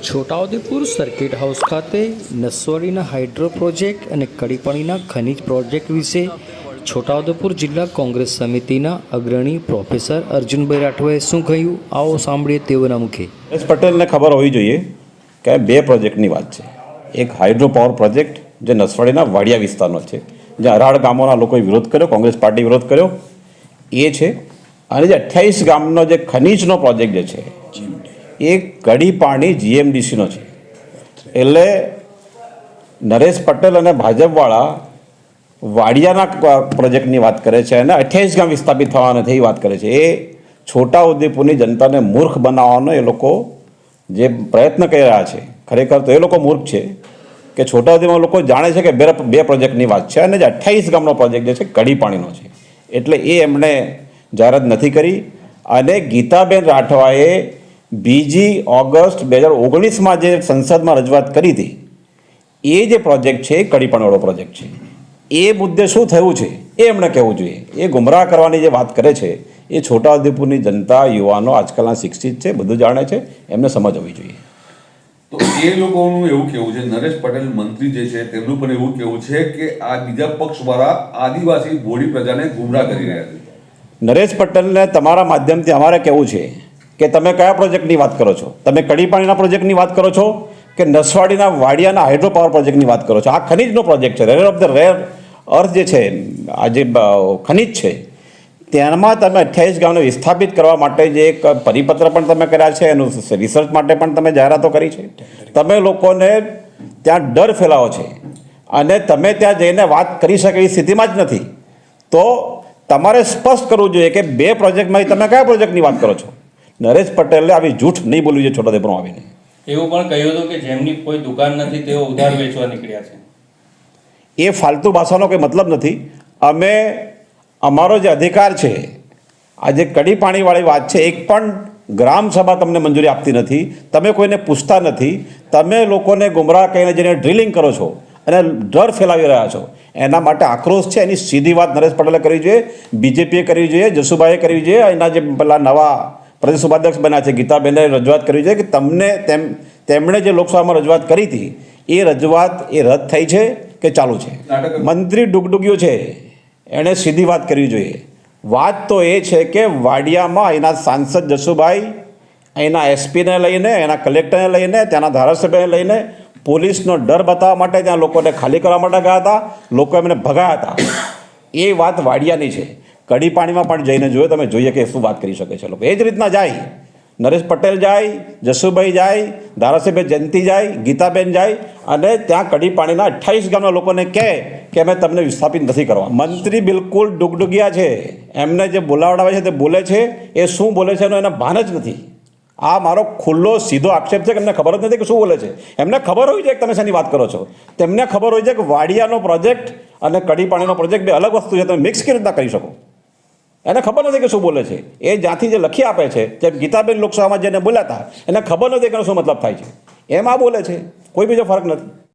Chhota Udepur circuit house ખાતે નસવાડીના hydro project અને કડીપાણીના ખનિજ પ્રોજેક્ટ વિશે છોટાઉદેપુર જિલ્લા કોંગ્રેસ સમિતિના અગ્રણી પ્રોફેસર અર્જુનભાઈ રાઠવાએ શું કહ્યું, આવો સાંભળીએ તેઓના મુખે. એસ પટેલને ખબર હોવી જોઈએ કે બે પ્રોજેક્ટની વાત છે. એક હાઇડ્રો પાવર પ્રોજેક્ટ જે નસવાડીના વાડિયા વિસ્તારનો છે, જ્યાં અરાડ ગામોના લોકોએ વિરોધ કર્યો, કોંગ્રેસ પાર્ટી વિરોધ કર્યો, એ છે. અને જે 28 ગામનો જે ખનીજનો પ્રોજેક્ટ જે છે એ કડીપાણી જીએમડીસીનો છે. એટલે નરેશ પટેલ અને ભાજપવાળા વાડિયાના પ્રોજેક્ટની વાત કરે છે અને 28 ગામ વિસ્થાપિત થવા નથી એ વાત કરે છે. એ છોટાઉદેપુરની જનતાને મૂર્ખ બનાવવાનો એ લોકો જે પ્રયત્ન કરી રહ્યા છે, ખરેખર તો એ લોકો મૂર્ખ છે કે છોટાઉદેપુરમાં લોકો જાણે છે કે બે પ્રોજેક્ટની વાત છે અને જે 28 ગામનો પ્રોજેક્ટ જે છે કડીપાણીનો છે. એટલે એ એમણે જાહેરાત નથી કરી. અને ગીતાબેન રાઠવાએ 2 ઓગસ્ટ 2019માં જે સંસદમાં રજૂઆત કરી હતી, એ જે પ્રોજેક્ટ છે એ કડીપાણીવાળો પ્રોજેક્ટ છે. એ મુદ્દે શું થયું છે એ એમણે કહેવું જોઈએ. એ ગુમરાહ કરવાની જે વાત કરે છે એ છોટાઉદેપુરની જનતા, યુવાનો આજકાલના શિક્ષિત છે, બધું જાણે છે, એમને સમજ હોવી જોઈએ. તો એ લોકોનું એવું કહેવું છે, નરેશ પટેલ મંત્રી જે છે તેમનું પણ એવું કહેવું છે કે આ બીજા પક્ષવાળા આદિવાસી ભોળી પ્રજાને ગુમરાહ કરી રહ્યા છે. નરેશ પટેલને તમારા માધ્યમથી અમારે કહેવું છે કે તમે કયા પ્રોજેક્ટની વાત કરો છો? તમે કડીપાણીના પ્રોજેક્ટની વાત કરો છો કે નસવાડીના વાડિયાના હાઇડ્રો પાવર પ્રોજેક્ટની વાત કરો છો? આ ખનીજનો પ્રોજેક્ટ છે, rare of the rare earth જે છે, આ જે ખનીજ છે, તેમાં તમે 28 ગામને વિસ્થાપિત કરવા માટે જે એક પરિપત્ર પણ તમે કર્યા છે, એનું રિસર્ચ માટે પણ તમે જાહેરાતો કરી છે. તમે લોકોને ત્યાં ડર ફેલાવો છે અને તમે ત્યાં જઈને વાત કરી શકે એવી સ્થિતિમાં જ નથી. તો તમારે સ્પષ્ટ કરવું જોઈએ કે બે પ્રોજેક્ટમાં તમે કયા પ્રોજેક્ટની વાત કરો છો? નરેશ પટેલે આવી જૂઠ નહીં બોલવી જોઈએ છોટાઉદેપુરમાં આવીને. એવું પણ કહ્યું હતું કે જેમની કોઈ દુકાન નથી તેઓ ઉધાર વેચવા નીકળ્યા છે. એ ફાલતુ ભાષાનો કોઈ મતલબ નથી. અમે અમારો જે અધિકાર છે, આ જે કડીપાણીવાળી વાત છે, એક પણ ગ્રામસભા તમને મંજૂરી આપતી નથી. તમે કોઈને પૂછતા નથી. તમે લોકોને ગુમરાહ કહીને જેને ડ્રિલિંગ કરો છો અને ડર ફેલાવી રહ્યા છો, એના માટે આક્રોશ છે. એની સીધી વાત નરેશ પટેલે કરવી જોઈએ, બીજેપીએ કરવી જોઈએ, જસુભાઈએ કરવી જોઈએ. એના જે પેલા નવા પ્રદેશ ઉપાધ્યક્ષ બન્યા છે ગીતાબેને રજૂઆત કરવી જોઈએ કે તેમણે જે લોકસભામાં રજૂઆત કરી હતી એ રજૂઆત એ રદ થઈ છે કે ચાલુ છે? મંત્રી ડુગડુગ્યો છે, એણે સીધી વાત કરવી જોઈએ. વાત તો એ છે કે વાડિયામાં અહીંના સાંસદ જસુભાઈ અહીંના એસપીને લઈને, એના કલેક્ટરને લઈને, ત્યાંના ધારાસભ્યને લઈને પોલીસનો ડર બતાવવા માટે ત્યાં લોકોને ખાલી કરવા માટે ગયા હતા. લોકો એમને ભગાયા હતા. એ વાત વાડિયાની છે. કડીપાણીમાં પણ જઈને જોયો, તમે જોઈએ કે શું વાત કરી શકે છે લોકો. એ જ રીતના જાય, નરેશ પટેલ જાય, જસુભાઈ જાય, ધારાસભ્ય જયંતિ જાય, ગીતાબેન જાય અને ત્યાં કડીપાણીના 28 ગામના લોકોને કહે કે અમે તમને વિસ્થાપિત નથી કરવા. મંત્રી બિલકુલ ડુગડુગિયા છે. એમને જે બોલાવડાવે છે તે બોલે છે, એ શું બોલે છે એનો એને ભાન જ નથી. આ મારો ખુલ્લો સીધો આક્ષેપ છે કે એમને ખબર જ નથી કે શું બોલે છે. એમને ખબર હોય છે કે તમે શેની વાત કરો છો. તેમને ખબર હોય છે કે વાડિયાનો પ્રોજેક્ટ અને કડીપાણીનો પ્રોજેક્ટ બે અલગ વસ્તુ છે. તમે મિક્સ કેવી રીતના કરી શકો? એને ખબર નથી કે શું બોલે છે. એ જ્યાંથી જે લખી આપે છે, જેમ ગીતાબેન લોકસભામાં જેને બોલ્યા હતા, એને ખબર નથી કે એનો શું મતલબ થાય છે. એમ આ બોલે છે, કોઈ બીજો ફરક નથી.